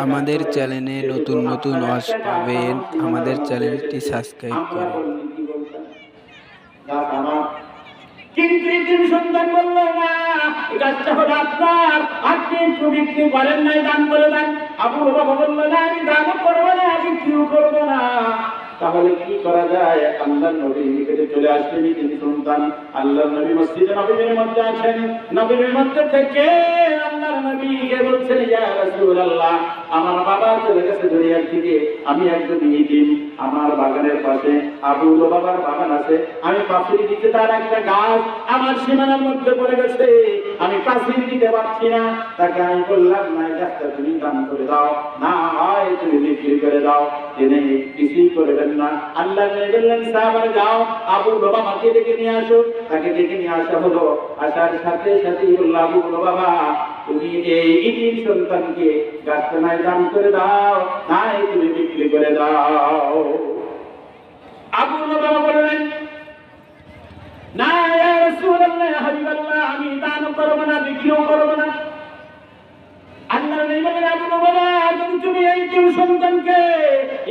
আমাদের চ্যানেলে নতুন নতুন ওয়াজ পাবেন। আমাদের চ্যানেলটি সাবস্ক্রাইব করেন। কিন্তু তিন সন্তান বলল না, এই গাছটা হলো আপনার, আপনি একটু বিক্রি করেন নাই, দান করে দেন। আবু বাবা বলল না, আমি দানও করবো না, বিক্রিও করবো না। তাহলে কি করা যায়? আল্লাহর নবীর নিকটে চলে আসলেন তিন সন্তান। আল্লাহর নবী মসজিদে নববীর মধ্যে আছেন। নবীর মধ্যে থেকে আল্লাহর নবীকে বলছেন, ইয়া রাসূলুল্লাহ, আমার বাবা চলে গেছে দুনিয়ার থেকে, আমি একজন ইতিম, আমার বাগানের পাশে আবু বাবার বাগান আছে, আমি পাশের দিকে তার একটা গাছ আমার সীমানার মধ্যে পড়ে গেছে, আমি পাশের দিতে পারছি না। তাকে আমি বললাম, না, গাছটা তুমি দান করে দাও, না হয় তুমি বিক্রি করে দাও। তিনি কিছুই করবেন না। আল্লাহ বললেন, সাহাবারা যাও, আবু বাবাকে ডেকে নিয়ে আসো। তাকে ডেকে নিয়ে আসা হলো। আসার সাথে সাথে বলল, আবু বাবা, তুমি এই ইতিম সন্তানকে গাছটা নাই দান করে দাও, নাই তুমি বিক্রি করে দাও। আবু বাবা বললেন, না ইয়া রাসূলুল্লাহ, ইয়া হাবিবাল্লাহ, আমি দান করব না, বিক্রিও করব না। আল্লাহ নবী বলেন, আবু বাবা, যদি তুমি এই তিন সন্তানকে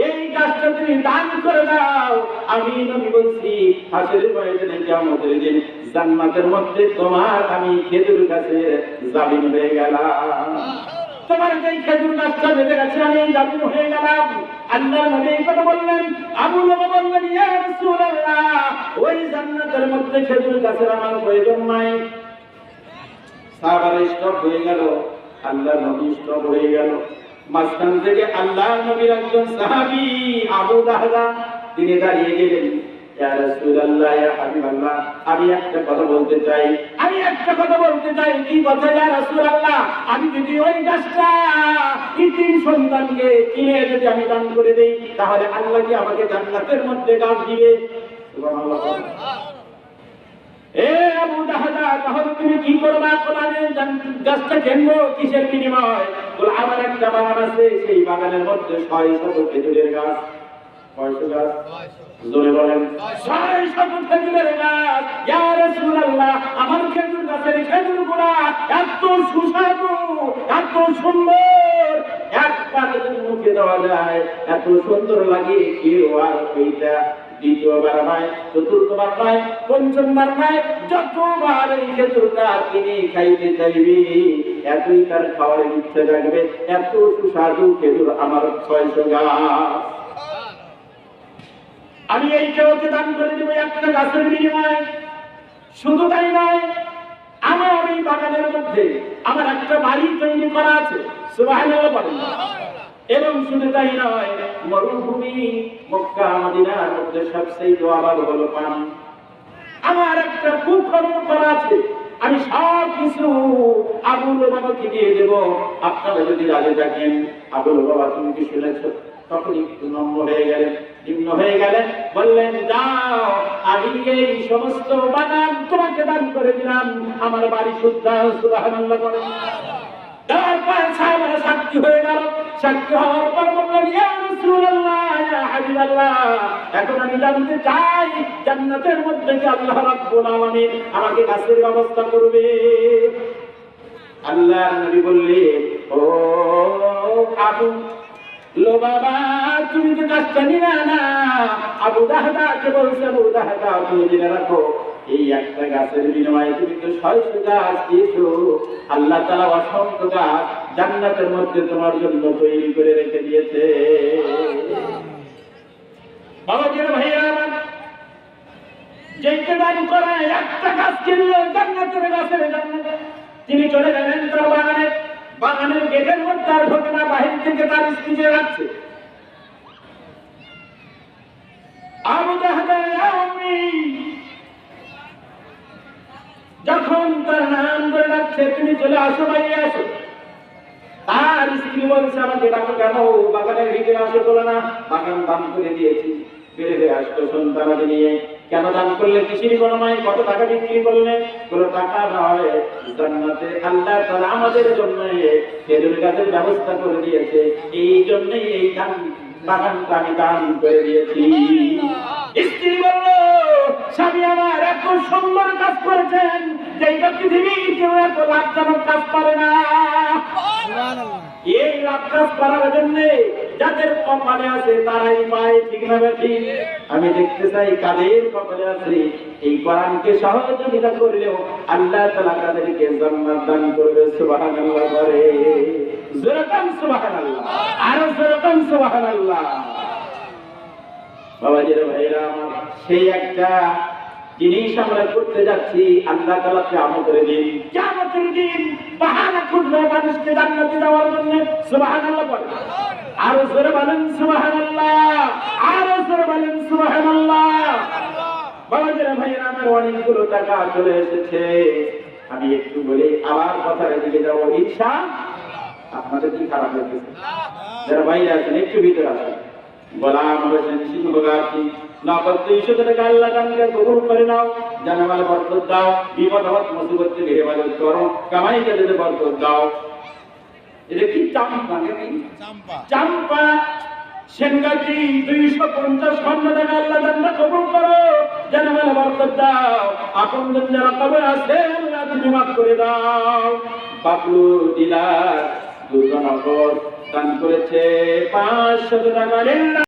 এই গাছটা তুমি দান করে দাও, আমি নবী বলছি, হাসরের ময়দানে কিয়ামতের দিন জান্নাতের মধ্যে তোমার আমি খেজুর গাছের জামিন হয়ে গেলাম। তোমার যেই খেজুর গাছটা বেঁধে গেছে, আমি জামিন হয়ে গেলাম। আল্লাহ নবী এই কথা বললেন। আবু বাবা বললেন, ইয়া রাসূলুল্লাহ, ওই জান্নাতের মধ্যে খেজুর গাছের আমার প্রয়োজন নাই। সাহাবারা স্টপ হয়ে গেল, আল্লাহ নবী স্টপ হয়ে গেল। মাঝখান থেকে আল্লাহ নবীর একজন সাহাবী আবু দাহদা, তিনি দাঁড়িয়ে গেলেন, ইয়া রাসূলুল্লাহ, ইয়া হাবিবাল্লাহ, আমি একটা কথা বলতে চাই, আমি একটা কথা বলতে চাই। কি কথা ইয়া রাসূলুল্লাহ? আমি যদি ওই গাছটা ইতিম সন্তানকে কিনে যদি আমি দান করে দেই, তাহলে আল্লাহ কি আমাকে জান্নাতের মধ্যে গাছ দিবে? সুবহানাল্লাহ। এ আবু দাহদা, তাহলে তুমি কি করবা? কোরআনে গাছটা কিনবো কিসের বিনিময়? বলে, আমার একটা বাগান আছে, সেই বাগানের মধ্যে 600 খেজুরের গাছ। 600 গাছ? জোরে বলেন। 600 খেজুরের গাছ। ইয়া রাসূলুল্লাহ, আমার খেজুর গাছের খেজুরগুলা এত সুস্বাদু, এত সুন্দর, একবার যদি মুখে দেওয়া যায় এত সুন্দর লাগে, কেউ আর এইটা দ্বিতীয়বার নয়, চতুর্থবার নয়, পঞ্চমবার নয়, যতবার এই খেজুরটা কিনে খাইতে চাইবি, এতই তার খাওয়ার ইচ্ছে জাগবে। এত সুস্বাদু খেজুর আমার 600 গাছ। আমি এই কেউকে দান করে দেবো একটা গাছের বিনিময়ে। শুধু তাই নয়, আমার এই বাগানের মধ্যে আমার একটা বাড়ি তৈরি করা আছে। সুবহানাল্লাহ বলেন। এবং শুধু তাই নয়, মরুভূমি মক্কা মদিনার মধ্যে সবচেয়ে দোয়াবাদ হলো পানি। আমার একটা পুকুর করা আছে। আমি সব কিছু আবুল বাবাকে দিয়ে দেব, আপনারা যদি রাজি থাকেন। আবুল বাবা, তুমি কি শুনেছ? তখন একটু নম্র হয়ে গেলেন, নিম্ন হয়ে গেলেন, বললেন, যাও, আমি এই সমস্ত বাগান তোমাকে দান করে দিলাম, আমার বাড়ি শুদ্ধ। সুবহানাল্লাহ বলেন। তারপর সাহাবারা সাক্ষী হয়ে গেল। সাক্ষী হওয়ার পর বললেন, ইয়া রাসূলুল্লাহ, ইয়া হাবিবাল্লাহ, এখন আমি জানতে চাই জান্নাতের মধ্যে কি আল্লাহ রাব্বুল আলামিন আমাকে গাছের ব্যবস্থা করবে? আল্লাহ নবী বললেন, ও আবু বাবা, তুমি তো গাছটা নিলে না। আবু দাহদাকে বলছে, আবু দাহদা, তুমি জেনে রাখো, এই একটা গাছের বিনিময়ে তুমি তো 600 গাছ দিয়েছো। আল্লাহ তাআলা অসংখ্য গাছ জান্নাতের মধ্যে তোমার জন্য তৈরি করে রেখে দিয়েছে। বাবাজিরা, ভাইয়া আমার, যেটা দান করা একটা গাছ কিনলো জান্নাতের গাছের জান্নাতে, তিনি চলে গেলেন তার বাগানে। বাগানের গেটের মধ্যে আর ঢোকে না, বাহির থেকে তার স্ত্রী রাখছে। আবু দাহদা যখন তার নাম ধরে ডাকছে, তুমি চলে আসো, বাইরে আসো। তার স্ত্রী বলছে, আমাকে ডাকো কেন? বাগানের ভিতরে আসো বলো না, বাগান দান করে দিয়েছি। বেড়ে বেড়ে আসতো সন্তানাদি নিয়ে। কেন দান করলে? কিসের বিনিময়ে? কত টাকা বিক্রি করলে? কোনো টাকা নয়, জান্নাতে আল্লাহ তাআলা আমাদের জন্য খেজুর গাছের ব্যবস্থা করে দিয়েছে, এই জন্যই এই দান বাগানটা আমি দান করে দিয়েছি। স্ত্রী বলল, স্বামী আমার এত সুন্দর কাজ করেছেন, যেটা পৃথিবীর কেউ এত লাভজনক কাজ করে না। এই পাপ কাজ করার জন্য যাদের কপালে আছে তারাই পায়, ঠিক না বেঠিক? আমি দেখতে চাই কাদের কপালে আছে এই কোরআনকে সহযোগিতা করলেও আল্লাহ তাআলা তাদেরকে জান্নাত দান করবে। সুবহানাল্লাহ করে জোরে কান সুবহানাল্লাহ, আরো জোরে কান সুবহানাল্লাহ। বাবাজির ভাইরা আমার, সেই একটা জিনিস আমরা করতে যাচ্ছি। আল্লাহ তাআলা কিয়ামতের দিন, কিয়ামতের দিন বাহানা খুঁজবে মানুষকে জান্নাতে যাওয়ার জন্য। সুবহানাল্লাহ বলেন, আরো জোরে বলেন সুবহানাল্লাহ, আরো জোরে বলেন সুবহানাল্লাহ। বাবাজির ভাইরা আমার, অনেকগুলো টাকা চলে এসেছে। আমি একটু বলি, আবার কথার দিকে যাবো ইনশাআল্লাহ। আপনাদের কি খারাপ লাগছে? যারা বাইরে আছেন একটু ভিতরে আসেন। গোলাম হোসেন সিংহগাছি নগদ 200 টাকা আল্লাহ দানকে কবুল করে নাও। জানামাল বরকত দাও, বিপদ আপদ মুসিবত থেকে হেফাজত করো, কামাই কাজে বরকত দাও। এটা কি চাম্পা নাকি? চাম্পা সেনগাছি 250 স্বর্ণ টাকা আল্লাহ দানকে কবুল করো, জানামাল বরকত দাও। আপনজন যারা কবর আছে আল্লাহ তুমি মাফ করে দাও। বাবলু ডিলার দুর্গানগর দান করেছে 500 টাকা।